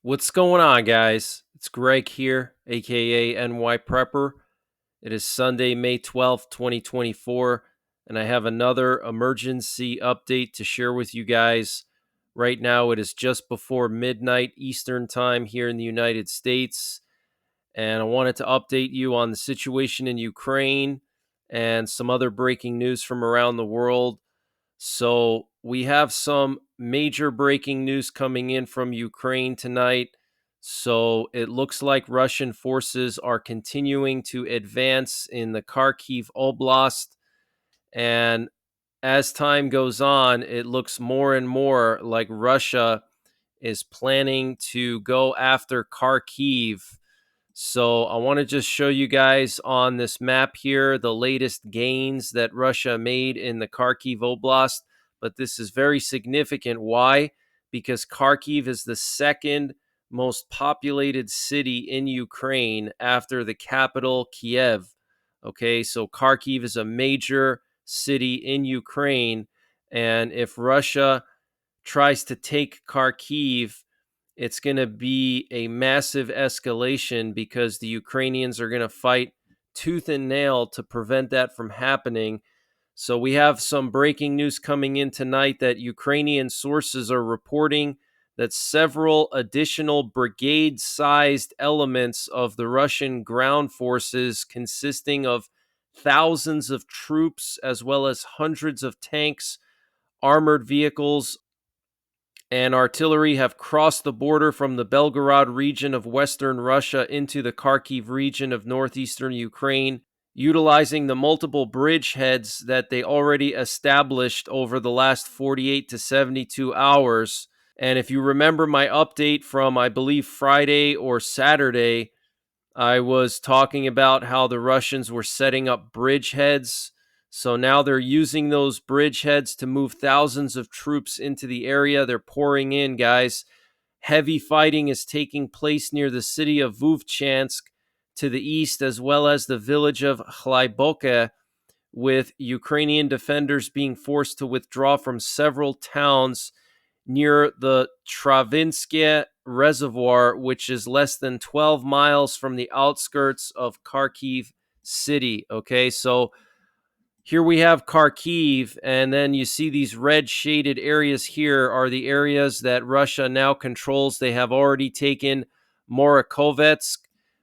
What's going on, guys? It's Greg here, aka NYPrepper. It is Sunday, May 12th, 2024, and I have another emergency update to share with you guys. Right now, it is just before midnight Eastern Time here in the United States, and I wanted to update you on the situation in Ukraine and some other breaking news from around the world. So we have some major breaking news coming in from Ukraine tonight. So it looks like Russian forces are continuing to advance in the Kharkiv Oblast. And as time goes on, it looks more and more like Russia is planning to go after Kharkiv. So I want to just show you guys on this map here the latest gains that Russia made in the Kharkiv Oblast. But this is very significant. Why? Because Kharkiv is the second most populated city in Ukraine after the capital, Kiev. Okay, so Kharkiv is a major city in Ukraine. And if Russia tries to take Kharkiv, it's going to be a massive escalation because the Ukrainians are going to fight tooth and nail to prevent that from happening. So we have some breaking news coming in tonight that Ukrainian sources are reporting that several additional brigade-sized elements of the Russian ground forces, consisting of thousands of troops as well as hundreds of tanks, armored vehicles, and artillery, have crossed the border from the Belgorod region of western Russia into the Kharkiv region of northeastern Ukraine, utilizing the multiple bridgeheads that they already established over the last 48 to 72 hours. And if you remember my update from, I believe, Friday or Saturday, I was talking about how the Russians were setting up bridgeheads. So now they're using those bridgeheads to move thousands of troops into the area. They're pouring in, guys. Heavy fighting is taking place near the city of Vovchansk to the east, as well as the village of Hlaiboke, with Ukrainian defenders being forced to withdraw from several towns near the Travinske Reservoir, which is less than 12 miles from the outskirts of Kharkiv city. Okay, so here we have Kharkiv, and then you see these red shaded areas here are the areas that Russia now controls. They have already taken Morokovets.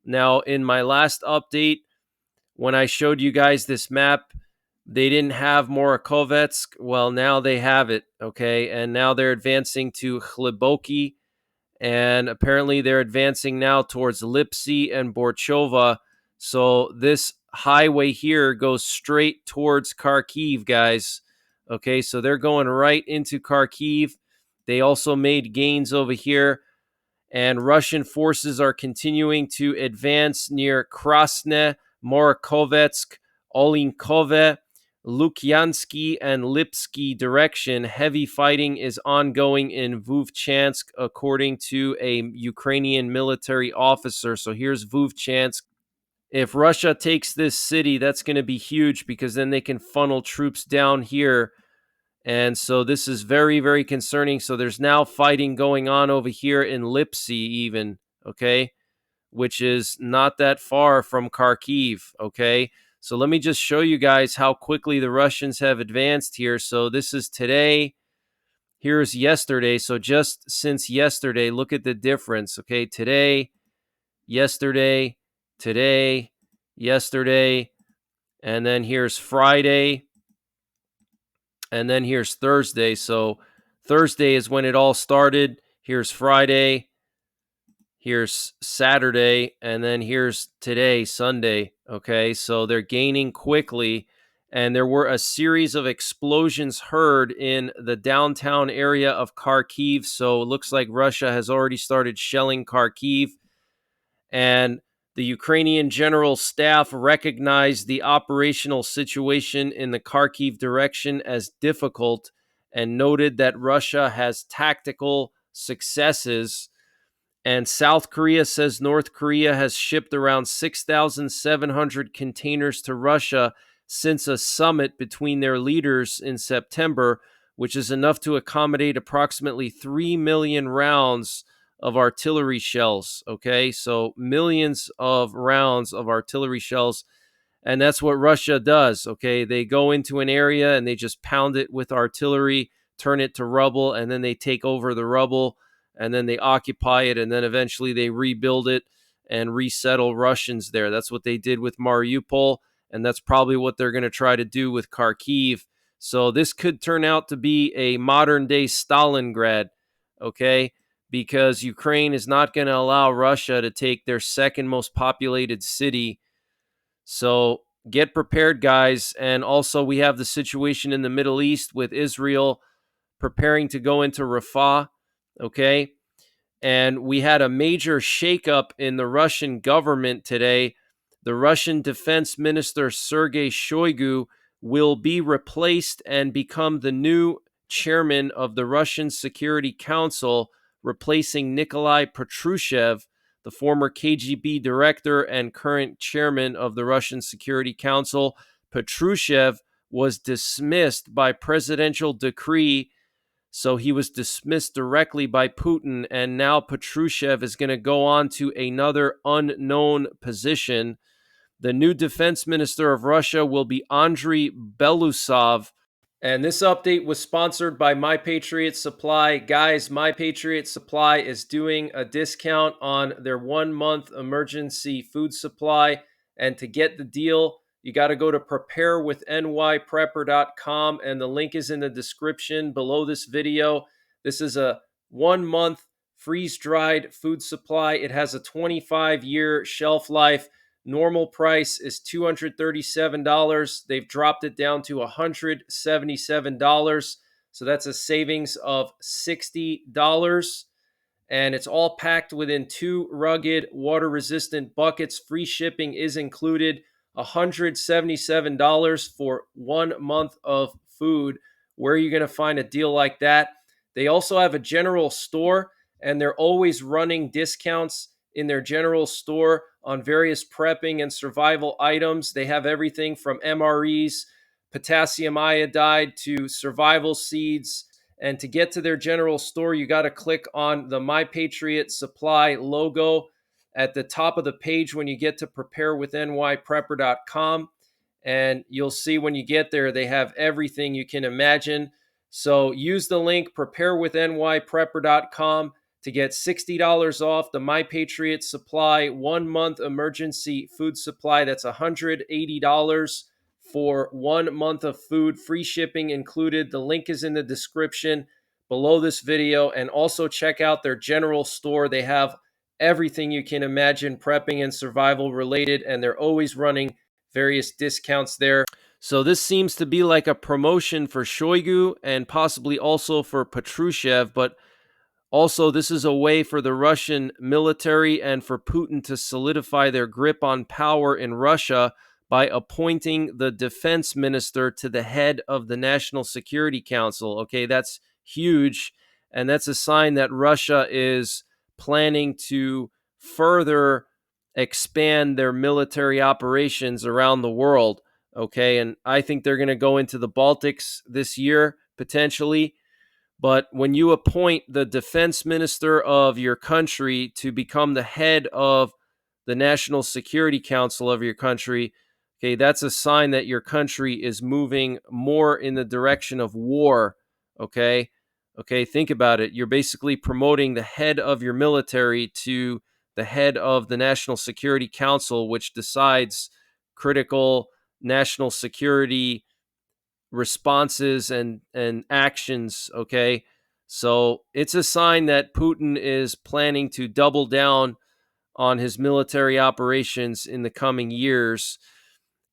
Now, in my last update, when I showed you guys this map, they didn't have Morokovets. Well, now they have it, okay? And now they're advancing to Khliboki, and apparently they're advancing now towards Lipsy and Borchova. So this highway here goes straight towards Kharkiv, guys. Okay, so they're going right into Kharkiv. They also made gains over here, and Russian forces are continuing to advance near Krasne, Morokovetsk, Olinkove, Lukyansky, and Lipsky direction. Heavy fighting is ongoing in Vovchansk, according to a Ukrainian military officer. So here's Vovchansk. If Russia takes this city, that's going to be huge because then they can funnel troops down here. And so this is very, very concerning. So there's now fighting going on over here in Lipsy, even, okay, which is not that far from Kharkiv, okay? So let me just show you guys how quickly the Russians have advanced here. So this is today. Here's yesterday. So just since yesterday, look at the difference, okay? Today, yesterday, today, yesterday, and then here's Friday, and then here's Thursday. So Thursday is when it all started. Here's Friday, here's Saturday, and then here's today, Sunday. Okay, so they're gaining quickly, and there were a series of explosions heard in the downtown area of Kharkiv. So it looks like Russia has already started shelling Kharkiv, and the Ukrainian General Staff recognized the operational situation in the Kharkiv direction as difficult and noted that Russia has tactical successes. And South Korea says North Korea has shipped around 6,700 containers to Russia since a summit between their leaders in September, which is enough to accommodate approximately 3 million rounds of artillery shells. Okay, so millions of rounds of artillery shells. And that's what Russia does. Okay, they go into an area and they just pound it with artillery, turn it to rubble, and then they take over the rubble, and then they occupy it, and then eventually they rebuild it and resettle Russians there. That's what they did with Mariupol, and that's probably what they're going to try to do with Kharkiv. So this could turn out to be a modern day Stalingrad, okay? Because Ukraine is not going to allow Russia to take their second most populated city. So get prepared, guys. And also, we have the situation in the Middle East with Israel preparing to go into Rafah, okay? And we had a major shakeup in the Russian government today. The Russian Defense Minister Sergei Shoigu will be replaced and become the new chairman of the Russian Security Council, replacing Nikolai Patrushev, the former KGB director and current chairman of the Russian Security Council. Patrushev was dismissed by presidential decree, so he was dismissed directly by Putin, and now Patrushev is going to go on to another unknown position. The new defense minister of Russia will be Andriy Belousov. And this update was sponsored by Patriot Supply. Guys, Patriot Supply is doing a discount on their 1-month emergency food supply. And to get the deal, you got to go to preparewithnYprepper.com, and the link is in the description below this video. This is a 1-month freeze-dried food supply. It has a 25-year shelf life. Normal price is $237. They've dropped it down to $177. So that's a savings of $60. And it's all packed within 2 rugged, water-resistant buckets. Free shipping is included. $177 for 1 month of food. Where are you going to find a deal like that? They also have a general store, and they're always running discounts in their general store on various prepping and survival items. They have everything from MREs, potassium iodide, to survival seeds. And to get to their general store, you got to click on the Patriot Supply logo at the top of the page when you get to preparewithnYprepper.com. And you'll see when you get there, they have everything you can imagine. So use the link preparewithnYprepper.com to get $60 off the Patriot Supply 1-month emergency food supply. That's $180 for 1 month of food, free shipping included. The link is in the description below this video. And also check out their general store. They have everything you can imagine prepping and survival related, and they're always running various discounts there. So this seems to be like a promotion for Shoigu and possibly also for Patrushev, but also, this is a way for the Russian military and for Putin to solidify their grip on power in Russia by appointing the defense minister to the head of the National Security Council. Okay, that's huge. And that's a sign that Russia is planning to further expand their military operations around the world. Okay, and I think they're going to go into the Baltics this year, potentially. But when you appoint the defense minister of your country to become the head of the National Security Council of your country, okay, that's a sign that your country is moving more in the direction of war, okay? Okay, think about it. You're basically promoting the head of your military to the head of the National Security Council, which decides critical national security responses and actions. Okay, so it's a sign that Putin is planning to double down on his military operations in the coming years.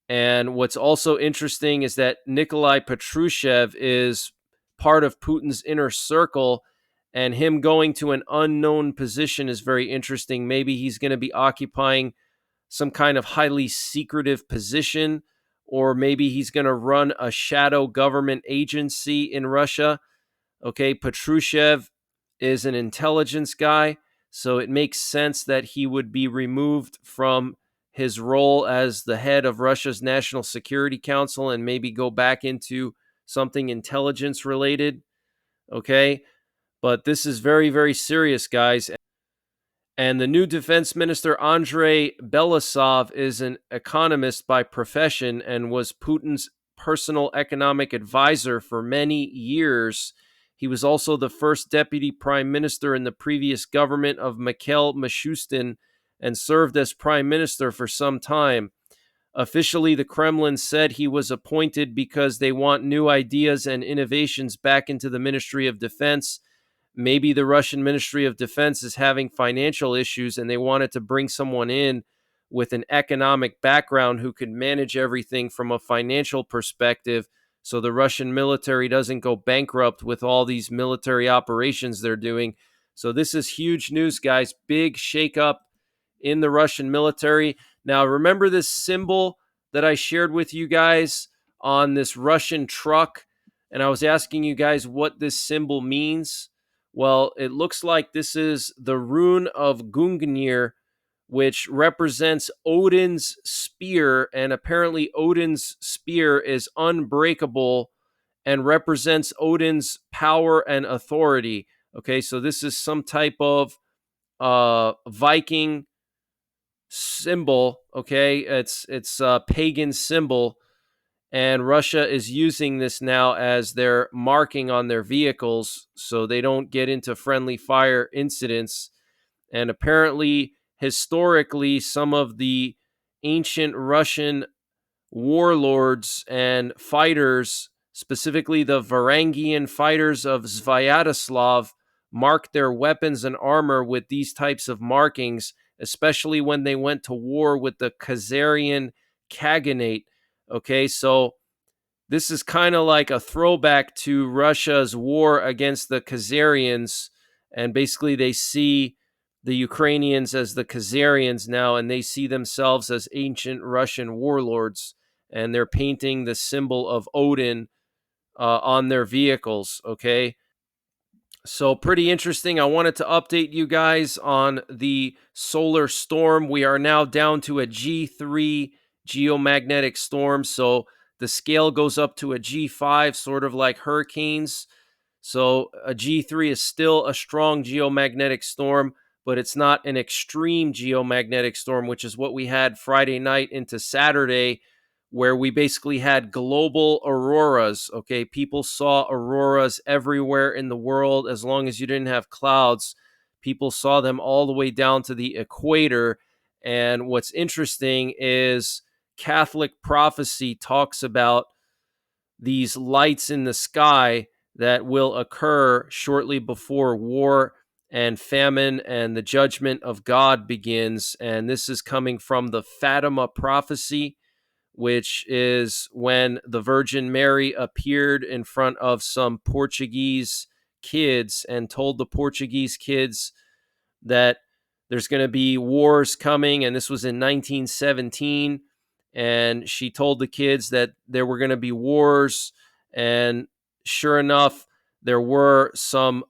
And what's also interesting is that Nikolai Patrushev is part of Putin's inner circle, and him going to an unknown position is very interesting. Maybe he's going to be occupying some kind of highly secretive position, or maybe he's going to run a shadow government agency in Russia. Okay, Patrushev is an intelligence guy, so it makes sense that he would be removed from his role as the head of Russia's National Security Council and maybe go back into something intelligence related. Okay, but this is very, very serious, guys. And the new defense minister, Andrei Belousov, is an economist by profession and was Putin's personal economic advisor for many years. He was also the first deputy prime minister in the previous government of Mikhail Mishustin and served as prime minister for some time. Officially, the Kremlin said he was appointed because they want new ideas and innovations back into the Ministry of Defense. Maybe the Russian Ministry of Defense is having financial issues and they wanted to bring someone in with an economic background who could manage everything from a financial perspective so the Russian military doesn't go bankrupt with all these military operations they're doing. So this is huge news, guys. Big shakeup in the Russian military. Now, remember this symbol that I shared with you guys on this Russian truck? And I was asking you guys what this symbol means. Well, it looks like this is the rune of Gungnir, which represents Odin's spear. And apparently, Odin's spear is unbreakable and represents Odin's power and authority. Okay, so this is some type of Viking symbol. Okay, it's a pagan symbol, and Russia is using this now as their marking on their vehicles so they don't get into friendly fire incidents. And apparently, historically, some of the ancient Russian warlords and fighters, specifically the Varangian fighters of Sviatoslav, marked their weapons and armor with these types of markings, especially when they went to war with the Khazarian Khaganate. Okay, so this is kind of like a throwback to Russia's war against the Khazarians. And basically, they see the Ukrainians as the Khazarians now, and they see themselves as ancient Russian warlords. And they're painting the symbol of Odin on their vehicles. Okay. So, pretty interesting. I wanted to update you guys on the solar storm. We are now down to a G3 geomagnetic storm. So, the scale goes up to a G5, sort of like hurricanes. So, a G3 is still a strong geomagnetic storm, but it's not an extreme geomagnetic storm, which is what we had Friday night into Saturday, where we basically had global auroras. Okay, people saw auroras everywhere in the world. As long as you didn't have clouds, people saw them all the way down to the equator. And what's interesting is Catholic prophecy talks about these lights in the sky that will occur shortly before war and famine and the judgment of God begins. And this is coming from the Fatima prophecy, which is when the Virgin Mary appeared in front of some Portuguese kids and told the Portuguese kids that there's going to be wars coming. And this was in 1917. And she told the kids that there were going to be wars. And sure enough, there were some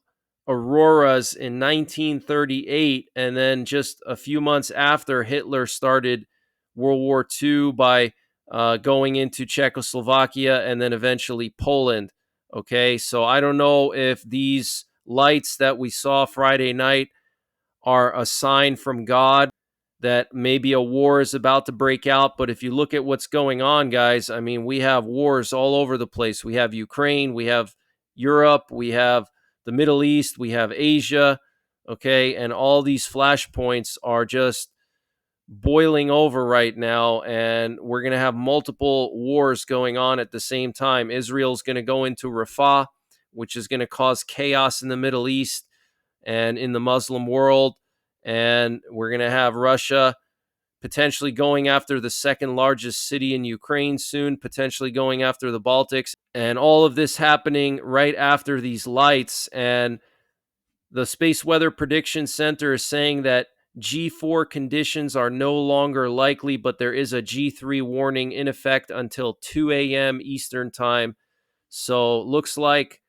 auroras in 1938. And then just a few months after, Hitler started World War II by going into Czechoslovakia and then eventually Poland. Okay, so I don't know if these lights that we saw Friday night are a sign from God that maybe a war is about to break out. But if you look at what's going on, guys, I mean, we have wars all over the place. We have Ukraine, we have Europe, we have the Middle East, we have Asia. Okay, and all these flashpoints are just boiling over right now, and we're going to have multiple wars going on at the same time. Israel's going to go into Rafah, which is going to cause chaos in the Middle East and in the Muslim world. And we're going to have Russia potentially going after the second largest city in Ukraine soon, potentially going after the Baltics, and all of this happening right after these lights. And the Space Weather Prediction Center is saying that G4 conditions are no longer likely, but there is a G3 warning in effect until 2 a.m. Eastern Time. So looks like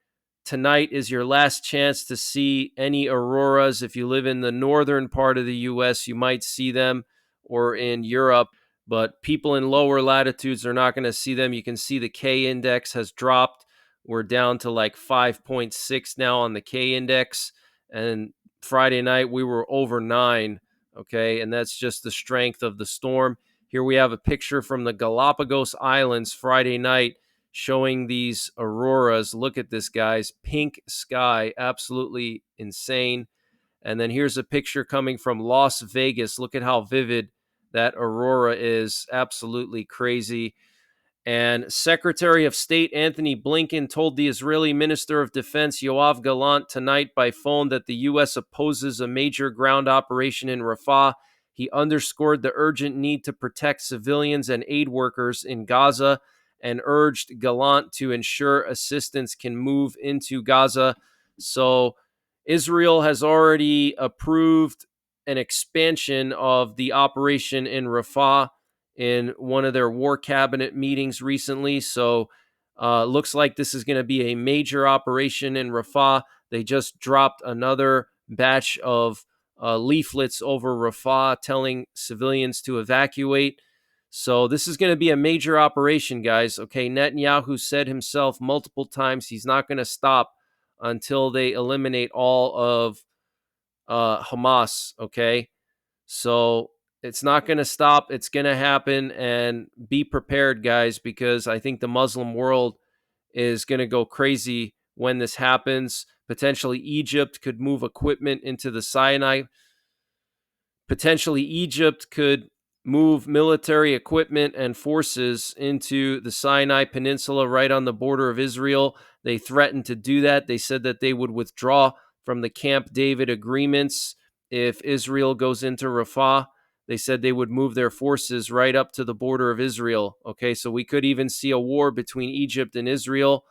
tonight is your last chance to see any auroras. If you live in the northern part of the U.S., you might see them, or in Europe. But people in lower latitudes are not going to see them. You can see the K index has dropped. We're down to like 5.6 now on the K index. And Friday night, we were over 9. Okay. And that's just the strength of the storm. Here we have a picture from the Galapagos Islands Friday night showing these auroras. Look at this, guys. Pink sky. Absolutely insane. And then here's a picture coming from Las Vegas. Look at how vivid that aurora is. Absolutely crazy. And Secretary of State Anthony Blinken told the Israeli Minister of Defense Yoav Gallant tonight by phone that the U.S. opposes a major ground operation in Rafah. He underscored the urgent need to protect civilians and aid workers in Gaza and urged Gallant to ensure assistance can move into Gaza. So Israel has already approved an expansion of the operation in Rafah in one of their war cabinet meetings recently. So looks like this is going to be a major operation in Rafah. They just dropped another batch of leaflets over Rafah telling civilians to evacuate. So this is going to be a major operation, guys. Okay, Netanyahu said himself multiple times he's not going to stop until they eliminate all of Hamas. Okay, so it's not going to stop. It's going to happen. And be prepared, guys, because I think the Muslim world is going to go crazy when this happens. Potentially, Egypt could move equipment into the Sinai. Potentially, Egypt could move military equipment and forces into the Sinai Peninsula right on the border of Israel. They threatened to do that. They said that they would withdraw from the Camp David agreements if Israel goes into Rafah. They said they would move their forces right up to the border of Israel. Okay, so we could even see a war between Egypt and Israel.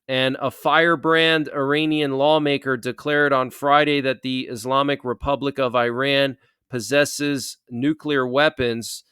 And a firebrand Iranian lawmaker declared on Friday that the Islamic Republic of Iran possesses nuclear weapons.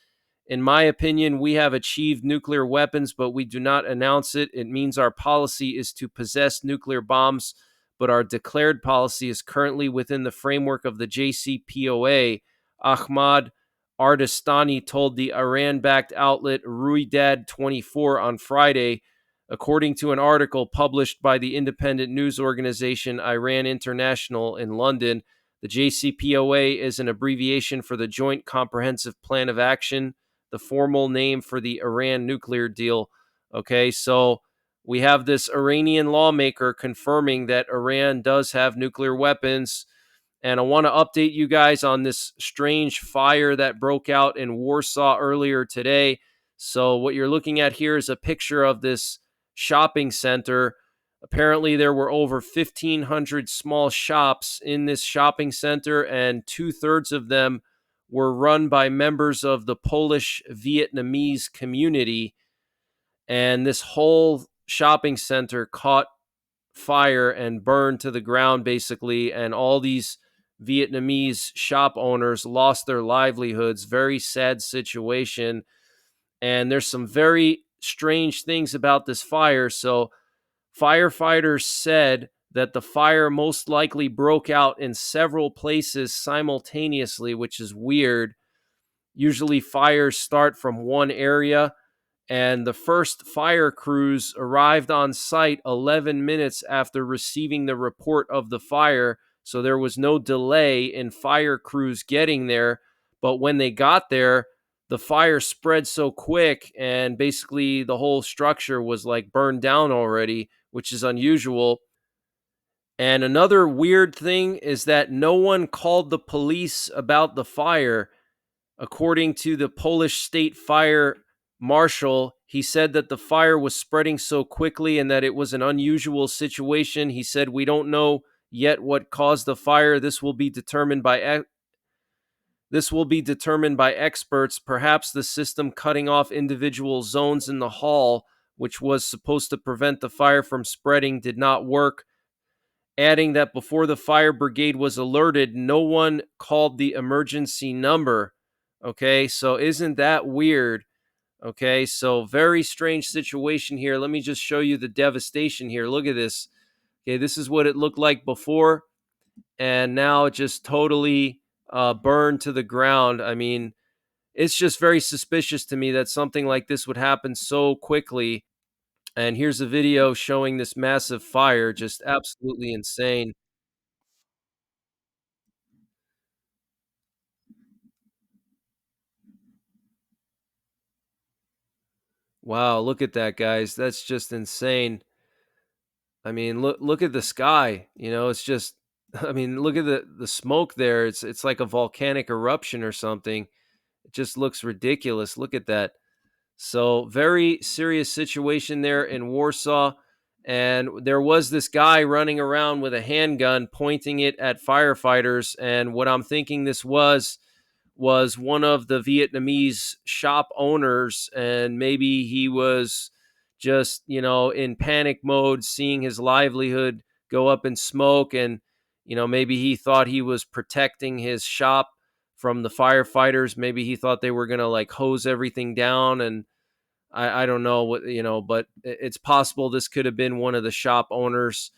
In my opinion, we have achieved nuclear weapons, but we do not announce it. It means our policy is to possess nuclear bombs, but our declared policy is currently within the framework of the JCPOA. Ahmad Ardestani told the Iran backed outlet Ruidad 24 on Friday, according to an article published by the independent news organization Iran International in London. The JCPOA is an abbreviation for the Joint Comprehensive Plan of Action, the formal name for the Iran nuclear deal. Okay, so we have this Iranian lawmaker confirming that Iran does have nuclear weapons. And I want to update you guys on this strange fire that broke out in Warsaw earlier today. So, what you're looking at here is a picture of this shopping center. Apparently, there were over 1,500 small shops in this shopping center, and 2/3 of them were run by members of the Polish Vietnamese community. And this whole shopping center caught fire and burned to the ground, basically. And all these Vietnamese shop owners lost their livelihoods. Very sad situation. And there's some very strange things about this fire. So, firefighters said that the fire most likely broke out in several places simultaneously, which is weird. Usually, fires start from one area, and the first fire crews arrived on site 11 minutes after receiving the report of the fire. So there was no delay in fire crews getting there. But when they got there, the fire spread so quick, and basically the whole structure was like burned down already, which is unusual. And another weird thing is that no one called the police about the fire. According to the Polish state fire marshal, he said that the fire was spreading so quickly and that it was an unusual situation. He said, "We don't know yet what caused the fire. This will be determined by experts. Perhaps the system cutting off individual zones in the hall, which was supposed to prevent the fire from spreading, did not work." Adding that before the fire brigade was alerted, no one called the emergency number. Okay, so isn't that weird? Okay, so very strange situation here. Let me just show you the devastation here. Look at this. Okay, this is what it looked like before, and now it just totally burned to the ground. I mean, it's just very suspicious to me that something like this would happen so quickly. And here's a video showing this massive fire, just absolutely insane. Wow, look at that, guys. That's just insane. I mean, look at the sky. It's just I mean, look at the smoke there. It's like a volcanic eruption or something. It just looks ridiculous. Look at that. So, very serious situation there in Warsaw. And there was this guy running around with a handgun pointing it at firefighters. And what I'm thinking this was one of the Vietnamese shop owners. And maybe he was just, in panic mode, seeing his livelihood go up in smoke. And, maybe he thought he was protecting his shop from the firefighters. Maybe he thought they were going to like hose everything down. And I don't know what, but it's possible this could have been one of the shop owners.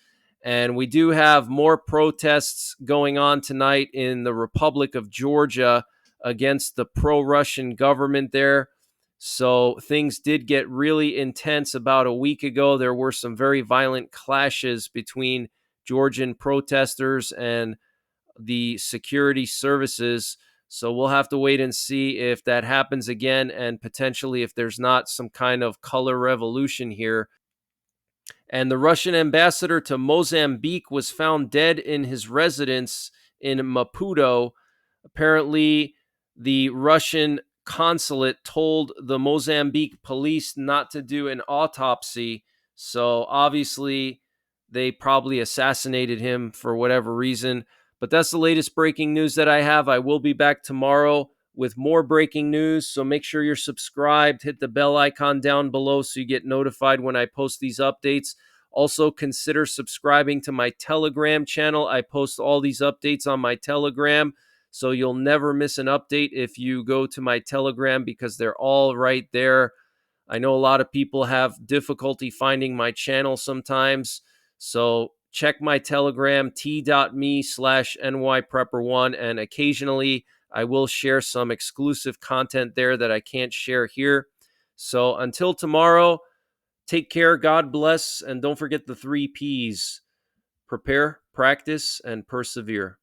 And we do have more protests going on tonight in the Republic of Georgia against the pro-Russian government there. So things did get really intense about a week ago. There were some very violent clashes between Georgian protesters and the security services. So we'll have to wait and see if that happens again, and potentially if there's not some kind of color revolution here. And the Russian ambassador to Mozambique was found dead in his residence in Maputo. Apparently, the Russian consulate told the Mozambique police not to do an autopsy. So obviously, they probably assassinated him for whatever reason. But that's the latest breaking news that I have. I will be back tomorrow with more breaking news. So make sure you're subscribed. Hit the bell icon down below so you get notified when I post these updates. Also, consider subscribing to my Telegram channel. I post all these updates on my Telegram. So you'll never miss an update if you go to my Telegram, because they're all right there. I know a lot of people have difficulty finding my channel sometimes. So check my Telegram, t.me/NYPrepper1. And occasionally I will share some exclusive content there that I can't share here. So until tomorrow, take care, God bless, and don't forget the 3 Ps: prepare, practice, and persevere.